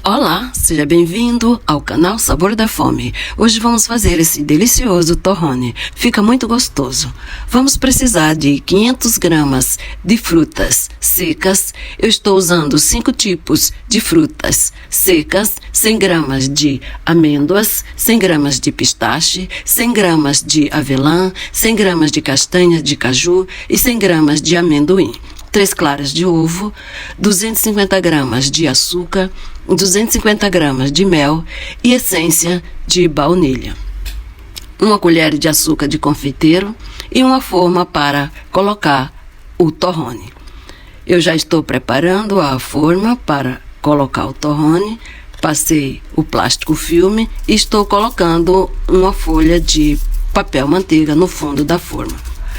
Olá, seja bem-vindo ao canal Sabor da Fome. Hoje vamos fazer esse delicioso torrone. Fica muito gostoso. Vamos precisar de 500 gramas de frutas secas. Eu estou usando 5 tipos de frutas secas, 100 gramas de amêndoas, 100 gramas de pistache, 100 gramas de avelã, 100 gramas de castanha de caju e 100 gramas de amendoim. 3 claras de ovo, 250 gramas de açúcar, 250 gramas de mel e essência de baunilha. 1 colher de açúcar de confeiteiro e uma forma para colocar o torrone. Eu já estou preparando a forma para colocar o torrone. Passei o plástico filme e estou colocando uma folha de papel manteiga no fundo da forma.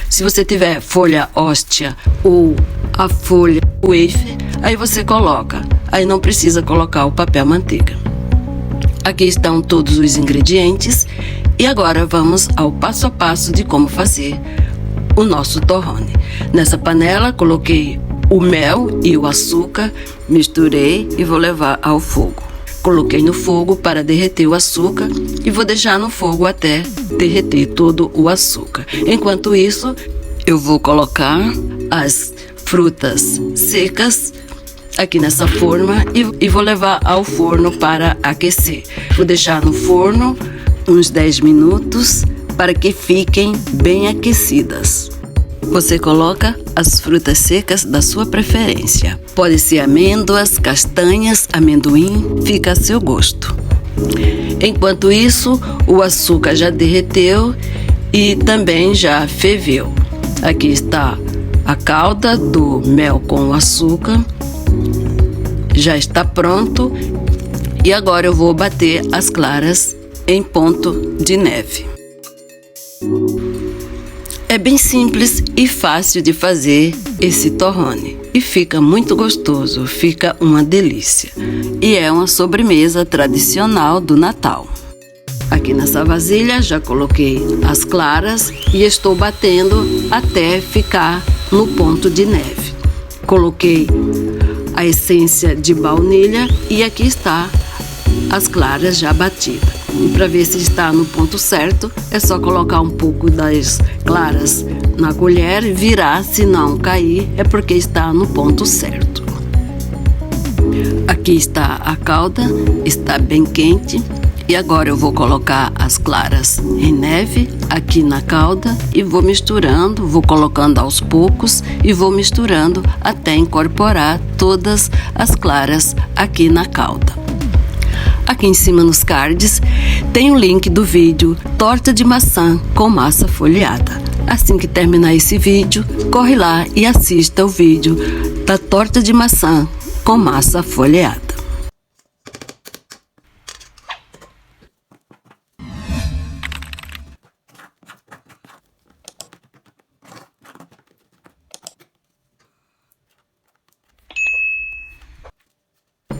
Se você tiver folha hóstia ou a folha wafer, aí você coloca. Aí não precisa colocar o papel manteiga. Aqui estão todos os ingredientes e agora vamos ao passo a passo de como fazer o nosso torrone. Nessa panela coloquei o mel e o açúcar, misturei e vou levar ao fogo. Coloquei no fogo para derreter o açúcar e vou deixar no fogo até derreter todo o açúcar. Enquanto isso, eu vou colocar as frutas secas aqui nessa forma e vou levar ao forno para aquecer. Vou deixar no forno uns 10 minutos para que fiquem bem aquecidas. Você coloca as frutas secas da sua preferência. Pode ser amêndoas, castanhas, amendoim, fica a seu gosto. Enquanto isso, o açúcar já derreteu e também já ferveu. Aqui está a calda do mel com o açúcar. Já está pronto e agora eu vou bater as claras em ponto de neve. É bem simples e fácil de fazer esse torrone e fica muito gostoso, fica uma delícia. E é uma sobremesa tradicional do Natal. Aqui nessa vasilha já coloquei as claras e estou batendo até ficar no ponto de neve. Coloquei a essência de baunilha e aqui está as claras já batidas. E para ver se está no ponto certo, é só colocar um pouco das claras na colher e virar. Se não cair, é porque está no ponto certo. Aqui está a calda, está bem quente. E agora eu vou colocar as claras em neve aqui na calda e vou misturando, vou colocando aos poucos e vou misturando até incorporar todas as claras aqui na calda. Aqui em cima nos cards tem o link do vídeo Torta de Maçã com Massa Folheada. Assim que terminar esse vídeo, corre lá e assista o vídeo da torta de maçã com massa folheada.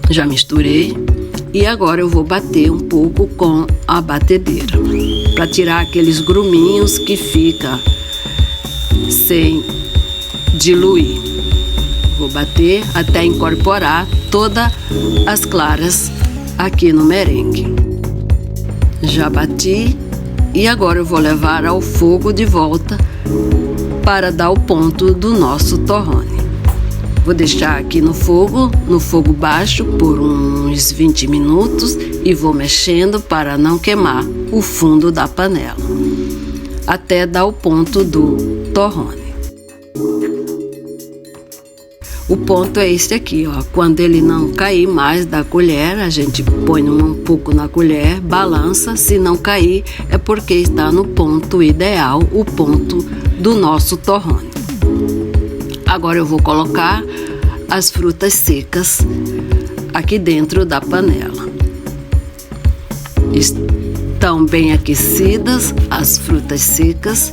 Já misturei e agora eu vou bater um pouco com a batedeira para tirar aqueles gruminhos que fica sem diluir. Vou bater até incorporar todas as claras aqui no merengue. Já bati e agora eu vou levar ao fogo de volta para dar o ponto do nosso torrone. Vou deixar aqui no fogo baixo por uns 20 minutos e vou mexendo para não queimar o fundo da panela, até dar o ponto do torrone. O ponto é esse aqui, ó. Quando ele não cair mais da colher, a gente põe um pouco na colher, balança. Se não cair, é porque está no ponto ideal, o ponto do nosso torrone. Agora eu vou colocar as frutas secas aqui dentro da panela. Estão bem aquecidas as frutas secas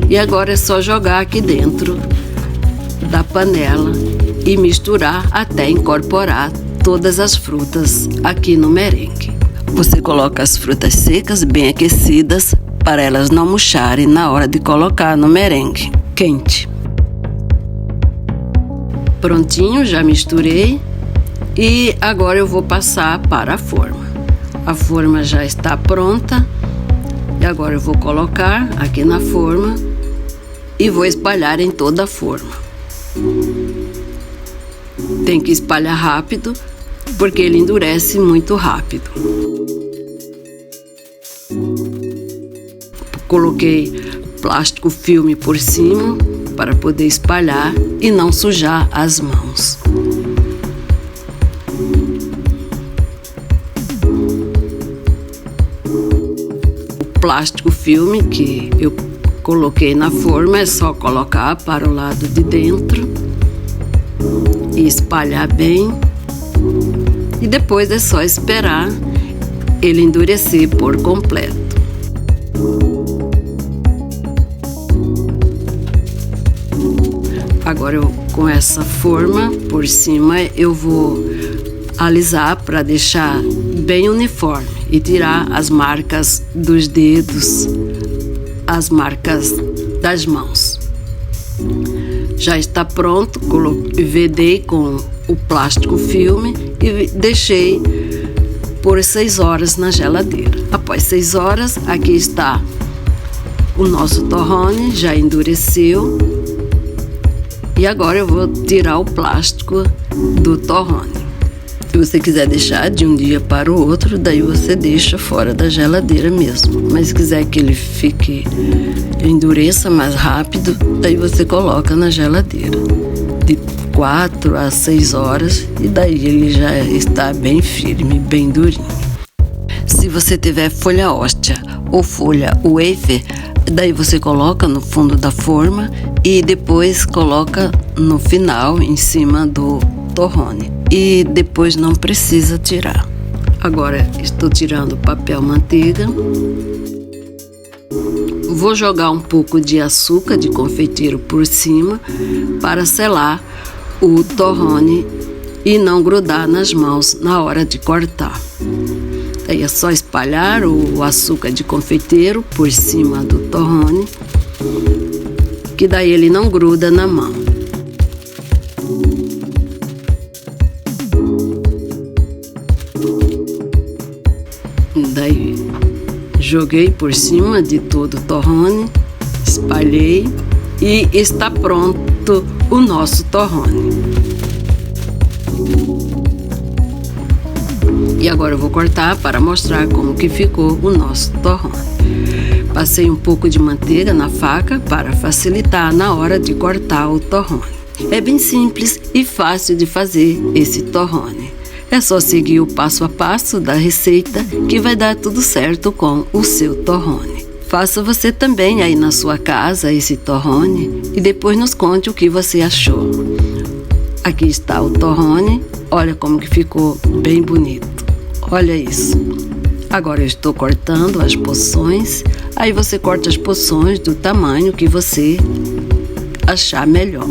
e agora é só jogar aqui dentro da panela e misturar até incorporar todas as frutas aqui no merengue. Você coloca as frutas secas bem aquecidas para elas não murcharem na hora de colocar no merengue quente. Prontinho, já misturei E agora eu vou passar para a forma. A forma já está pronta. E agora eu vou colocar aqui na forma e vou espalhar em toda a forma. Tem que espalhar rápido, porque ele endurece muito rápido. Coloquei plástico filme por cima para poder espalhar e não sujar as mãos. O plástico filme que eu coloquei na forma é só colocar para o lado de dentro e espalhar bem. E depois é só esperar ele endurecer por completo. Agora com essa forma por cima eu vou alisar para deixar bem uniforme e tirar as marcas dos dedos, as marcas das mãos. Já está pronto, vedei com o plástico filme e deixei por 6 horas na geladeira. Após 6 horas, aqui está o nosso torrone, já endureceu. E agora eu vou tirar o plástico do torrone. Se você quiser deixar de um dia para o outro, daí você deixa fora da geladeira mesmo. Mas se quiser que ele endureça mais rápido, daí você coloca na geladeira de 4 a 6 horas e daí ele já está bem firme, bem durinho. Se você tiver folha hóstia ou folha wafer, daí você coloca no fundo da forma e depois coloca no final, em cima do torrone. E depois não precisa tirar. Agora estou tirando o papel manteiga. Vou jogar um pouco de açúcar de confeiteiro por cima para selar o torrone e não grudar nas mãos na hora de cortar. Aí é só espalhar o açúcar de confeiteiro por cima do torrone, que daí ele não gruda na mão. Daí joguei por cima de todo o torrone, espalhei e está pronto o nosso torrone. E agora eu vou cortar para mostrar como que ficou o nosso torrone. Passei um pouco de manteiga na faca para facilitar na hora de cortar o torrone. É bem simples e fácil de fazer esse torrone. É só seguir o passo a passo da receita que vai dar tudo certo com o seu torrone. Faça você também aí na sua casa esse torrone e depois nos conte o que você achou. Aqui está o torrone, olha como que ficou bem bonito. Olha isso. Agora eu estou cortando as porções, aí você corta as porções do tamanho que você achar melhor.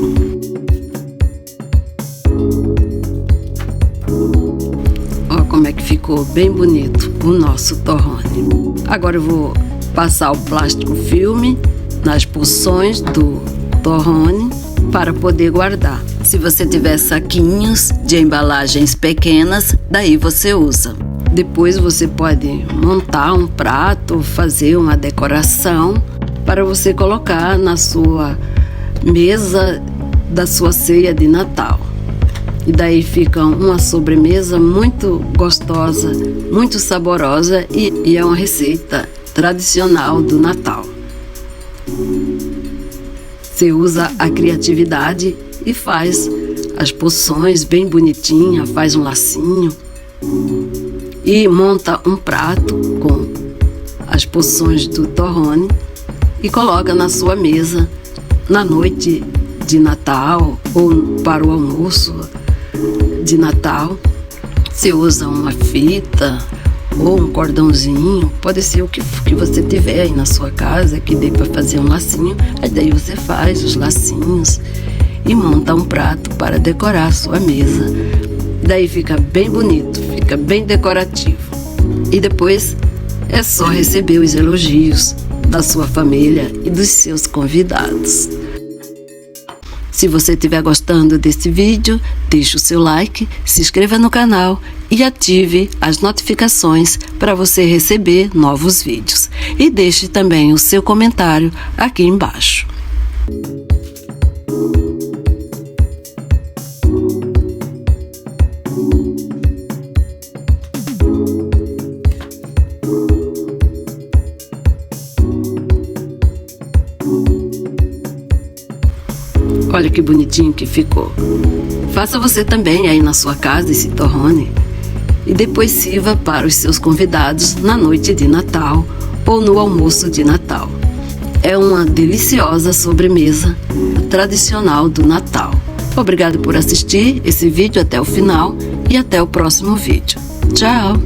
Olha como é que ficou bem bonito o nosso torrone. Agora eu vou passar o plástico filme nas porções do torrone para poder guardar. Se você tiver saquinhos de embalagens pequenas, daí você usa. Depois você pode montar um prato, fazer uma decoração para você colocar na sua mesa da sua ceia de Natal. E daí fica uma sobremesa muito gostosa, muito saborosa e é uma receita tradicional do Natal. Você usa a criatividade e faz as porções bem bonitinha, faz um lacinho e monta um prato com as porções do torrone e coloca na sua mesa na noite de Natal ou para o almoço de Natal. Você usa uma fita ou um cordãozinho, pode ser o que você tiver aí na sua casa que dê para fazer um lacinho, aí daí você faz os lacinhos e monta um prato para decorar a sua mesa. Daí fica bem bonito, fica bem decorativo. E depois é só receber os elogios da sua família e dos seus convidados. Se você estiver gostando desse vídeo, deixe o seu like, se inscreva no canal e ative as notificações para você receber novos vídeos. E deixe também o seu comentário aqui embaixo. Olha que bonitinho que ficou. Faça você também aí na sua casa esse torrone e depois sirva para os seus convidados na noite de Natal ou no almoço de Natal. É uma deliciosa sobremesa tradicional do Natal. Obrigado por assistir esse vídeo até o final e até o próximo vídeo. Tchau!